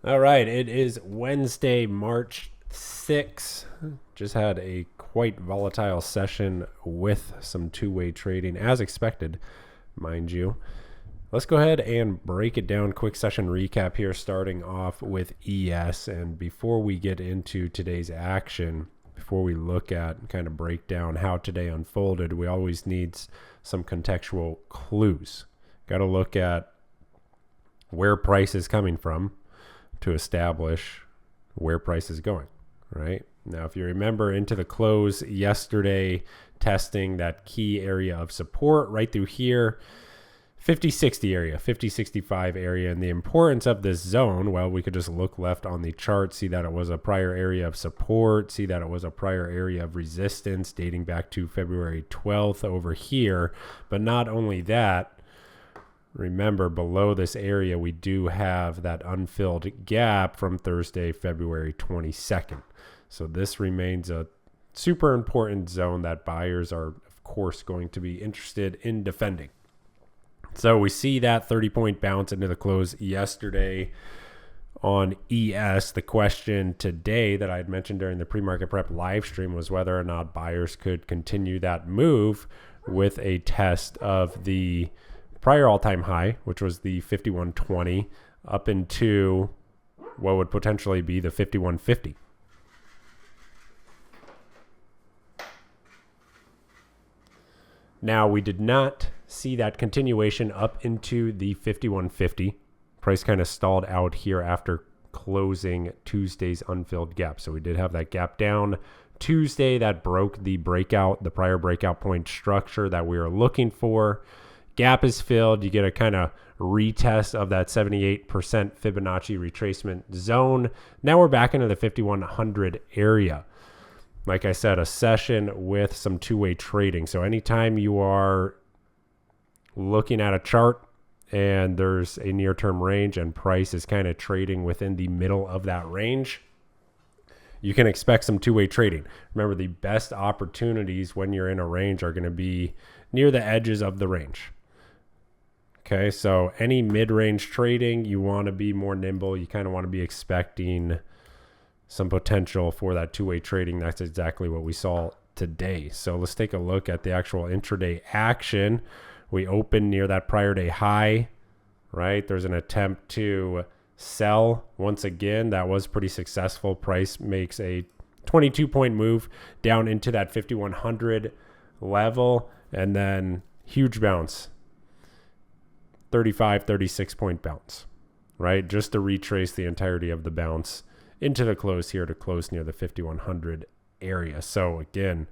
All right, it is Wednesday, March 6th. Just had a quite volatile session with some two-way trading, as expected, mind you. Let's go ahead and break it down. Quick session recap here, starting off with ES. And before we get into today's action, before we look at and kind of break down how today unfolded, we always need some contextual clues. Got to look at where price is coming from to establish where price is going, right? Now, if you remember into the close yesterday, testing that key area of support right through here, 50-60 area, 50-65 area. And the importance of this zone, well, we could just look left on the chart, see that it was a prior area of support, see that it was a prior area of resistance dating back to February 12th over here. But not only that, remember, below this area, we do have that unfilled gap from Thursday, February 22nd. So this remains a super important zone that buyers are, of course, going to be interested in defending. So we see that 30-point bounce into the close yesterday on ES. The question today that I had mentioned during the pre-market prep live stream was whether or not buyers could continue that move with a test of the prior all-time high, which was the 51.20, up into what would potentially be the 51.50. Now, we did not see that continuation up into the 51.50. Price kind of stalled out here after closing Tuesday's unfilled gap. So we did have that gap down Tuesday that broke the prior breakout point structure that we were looking for. Gap is filled. You get a kind of retest of that 78% Fibonacci retracement zone. Now we're back into the 5100 area. Like I said, a session with some two-way trading. So anytime you are looking at a chart and there's a near-term range and price is kind of trading within the middle of that range, you can expect some two-way trading. Remember, the best opportunities when you're in a range are going to be near the edges of the range. Okay, so any mid-range trading, you want to be more nimble. You kind of want to be expecting some potential for that two-way trading. That's exactly what we saw today. So let's take a look at the actual intraday action. We opened near that prior day high, right? There's an attempt to sell once again. That was pretty successful. Price makes a 22-point move down into that 5100 level, and then huge bounce. 36-point bounce, right? Just to retrace the entirety of the bounce into the close here to close near the 5100 area. So again,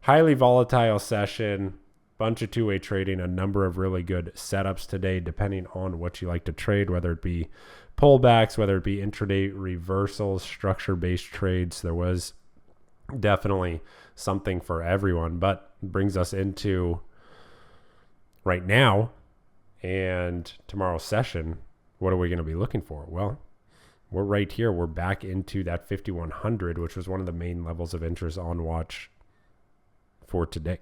highly volatile session, bunch of two-way trading, a number of really good setups today, depending on what you like to trade, whether it be pullbacks, whether it be intraday reversals, structure-based trades. There was definitely something for everyone, but brings us into right now and tomorrow's session. What are we going to be looking for? Well, we're right here. We're back into that 5100, which was one of the main levels of interest on watch for today.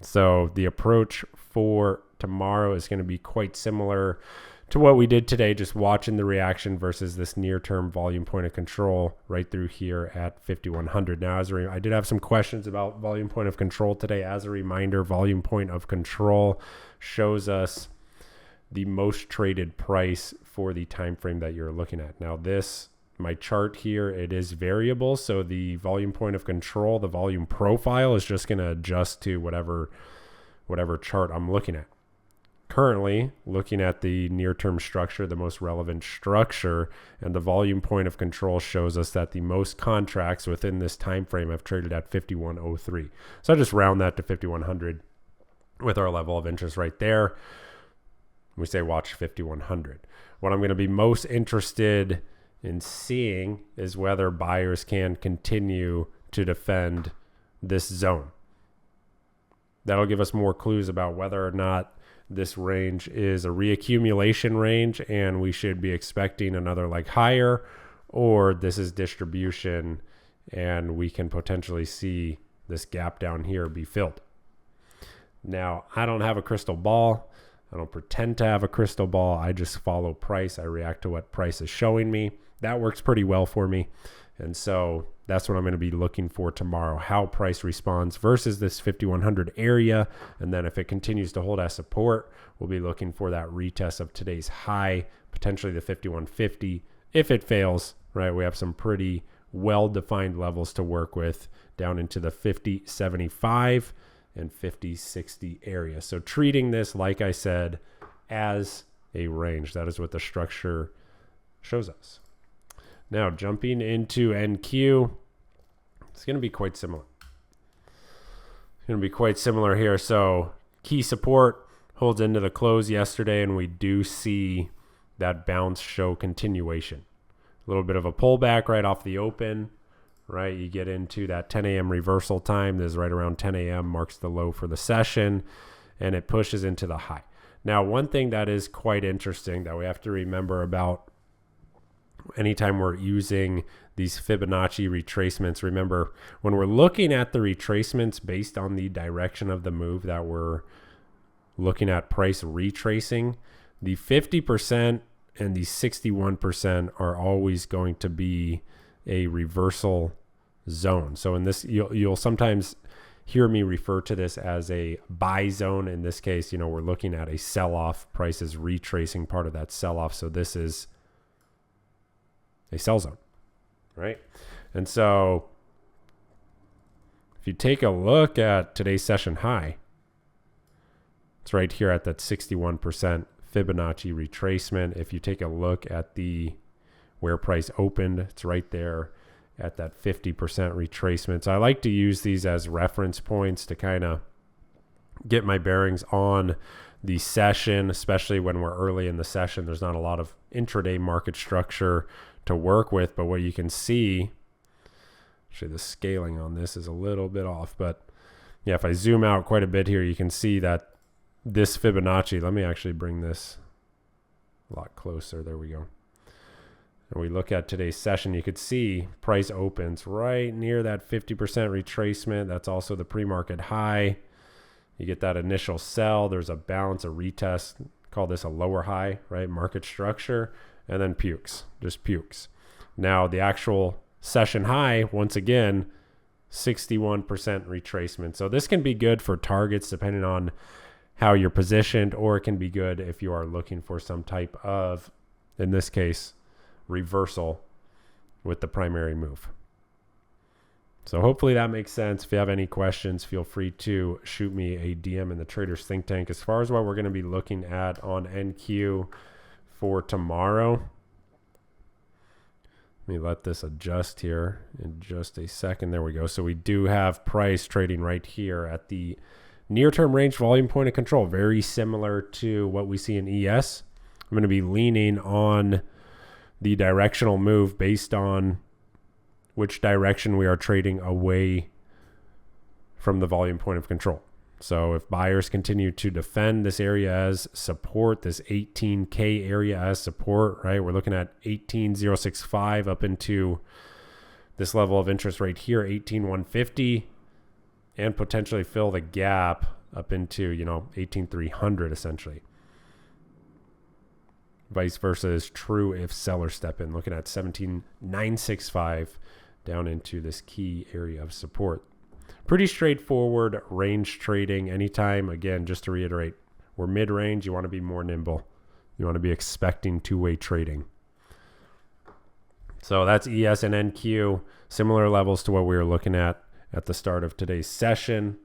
So the approach for tomorrow is going to be quite similar to what we did today, just watching the reaction versus this near-term volume point of control right through here at 5100. Now, I did have some questions about volume point of control today. As a reminder, volume point of control shows us the most traded price for the time frame that you're looking at. Now, my chart here, it is variable, so the volume point of control, the volume profile, is just going to adjust to whatever chart I'm looking at. Currently, looking at the near-term structure, the most relevant structure, and the volume point of control shows us that the most contracts within this time frame have traded at 5103. So I just round that to 5100 with our level of interest right there. We say watch 5100. What I'm going to be most interested in seeing is whether buyers can continue to defend this zone. That'll give us more clues about whether or not this range is a reaccumulation range and we should be expecting another leg higher, or this is distribution and we can potentially see this gap down here be filled. Now, I don't have a crystal ball. I don't pretend to have a crystal ball. I just follow price. I react to what price is showing me. That works pretty well for me. And so that's what I'm going to be looking for tomorrow, how price responds versus this 5,100 area. And then if it continues to hold as support, we'll be looking for that retest of today's high, potentially the 5,150. If it fails, right, we have some pretty well-defined levels to work with down into the 50.75 and 50.60 area. So treating this, like I said, as a range. That is what the structure shows us. Now, jumping into NQ, it's going to be quite similar. It's going to be quite similar here. So key support holds into the close yesterday, and we do see that bounce show continuation. A little bit of a pullback right off the open, right? You get into that 10 a.m. reversal time. This is right around 10 a.m., marks the low for the session, and it pushes into the high. Now, one thing that is quite interesting that we have to remember about anytime we're using these Fibonacci retracements, remember when we're looking at the retracements based on the direction of the move that we're looking at price retracing, the 50% and the 61% are always going to be a reversal zone. So in this, you'll sometimes hear me refer to this as a buy zone. In this case, we're looking at a sell-off. Price is retracing part of that sell-off. So this is a sell zone, right? And so if you take a look at today's session high, it's right here at that 61% Fibonacci retracement. If you take a look at the where price opened, it's right there at that 50% retracement. So I like to use these as reference points to kind of get my bearings on the session, especially when we're early in the session. There's not a lot of intraday market structure to work with, but what you can see, actually the scaling on this is a little bit off, but yeah, if I zoom out quite a bit here, you can see that this Fibonacci, let me actually bring this a lot closer. There we go. And we look at today's session, you could see price opens right near that 50% retracement. That's also the pre-market high. You get that initial sell. There's a bounce, a retest. Call this a lower high, right? Market structure. And then just pukes. Now the actual session high, once again, 61% retracement. So this can be good for targets depending on how you're positioned, or it can be good if you are looking for some type of, in this case, reversal with the primary move. So hopefully that makes sense. If you have any questions, feel free to shoot me a DM in the Traders Think Tank. As far as what we're going to be looking at on NQ for tomorrow, let me let this adjust here in just a second. There we go. So we do have price trading right here at the near-term range volume point of control, very similar to what we see in ES. I'm going to be leaning on the directional move based on which direction we are trading away from the volume point of control. So if buyers continue to defend this area as support, this 18K area as support, right? We're looking at 18,065 up into this level of interest right here, 18,150, and potentially fill the gap up into, 18,300 essentially. Vice versa is true if sellers step in, looking at 17,965 down into this key area of support. Pretty straightforward range trading. Anytime, again, just to reiterate, we're mid-range. You want to be more nimble. You want to be expecting two-way trading. So that's ES and NQ, similar levels to what we were looking at the start of today's session.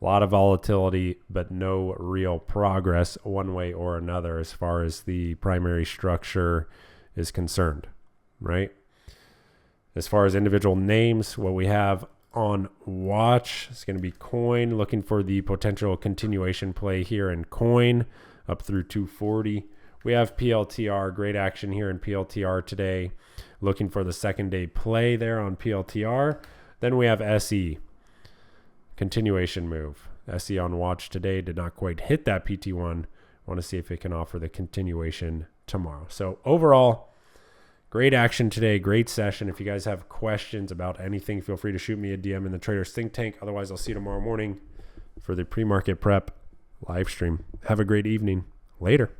A lot of volatility, but no real progress one way or another as far as the primary structure is concerned, right? As far as individual names, what we have on watch is going to be coin, looking for the potential continuation play here in coin up through 240. We have PLTR, great action here in PLTR today, looking for the second day play there on PLTR. Then we have SE, continuation move. SE on watch today, did not quite hit that PT1. Want to see if it can offer the continuation tomorrow. So overall, great action today, great session. If you guys have questions about anything, feel free to shoot me a DM in the Traders Think Tank. Otherwise, I'll see you tomorrow morning for the pre-market prep live stream. Have a great evening. Later.